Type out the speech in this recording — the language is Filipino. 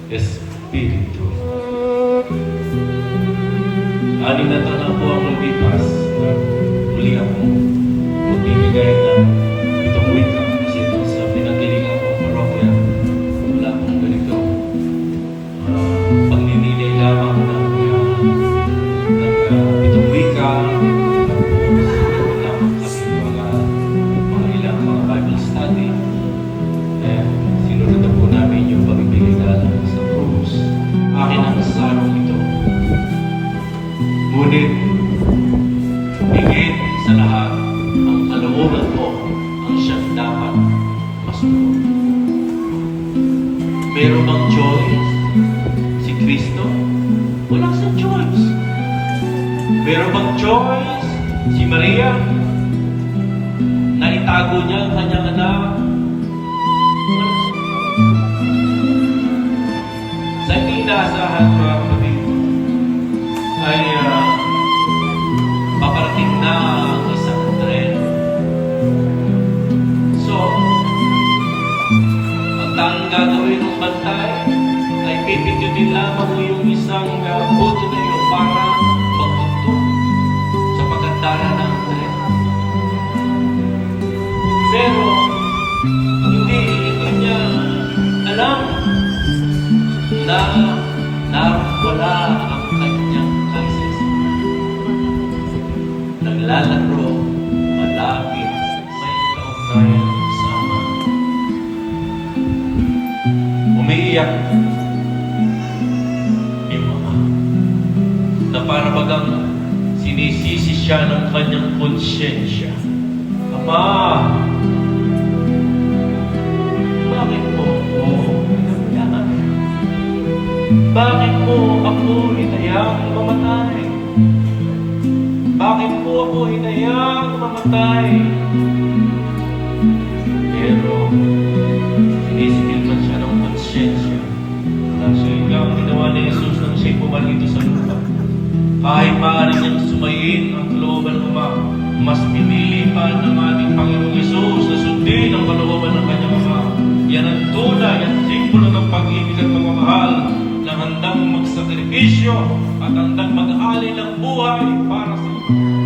Espiritu. Anim na taon na po ang lumipas na muli akong magbibigay ng itong wika kasi ito sa pinagdilingan ko parokya wala akong ganito pagninilay lamang ng itong wika tapos lamang kami mga ilang mga Bible study sinunod na po namin yung pagbibigay galang sa krus. Akin ang sarong ito. Ngunit, higit sa lahat, ang kalooban ko ang siyang dapat masunod. Meron bang choice si Kristo? Wala siyang choice. Meron bang choice si Maria na itago niya ang kanyang anak? Sa hindi inaasahan mga kapatid ay paparating na ang isang tren. So, ang tanging gagawin ng bantay ay pipindutin lamang mo yung isang buto na yun para magpunto sa pagkandaran ng tren. Pero, hindi niya alam na wala ang kanyang kaisasan. Naglalaro, malapit, may kaugnayan sama. Umiiyak yung mama na para bagang sinisisi siya ng kanyang konsyensya. Ama, bakit mo pinabayaan? Bakit mo ako hinayang mamatay? Bakit mo ako hinayang mamatay? Pero, sinisipil man siya ng konsyensya. So, ikaw ang ginawa ni Jesus nang siya'y pumalito sa lupa. Kahit maaari niyang sumayin ang kalooban ng Ama, mas pinili pa ng ating Panginoong Jesus na sundin ang kalooban ng kanyang Ama. Yan ang tunay at simbolo ng pag-ibig at pagmamahal na handang magsakripisyo at handang mag-alay ng buhay para sa iyo.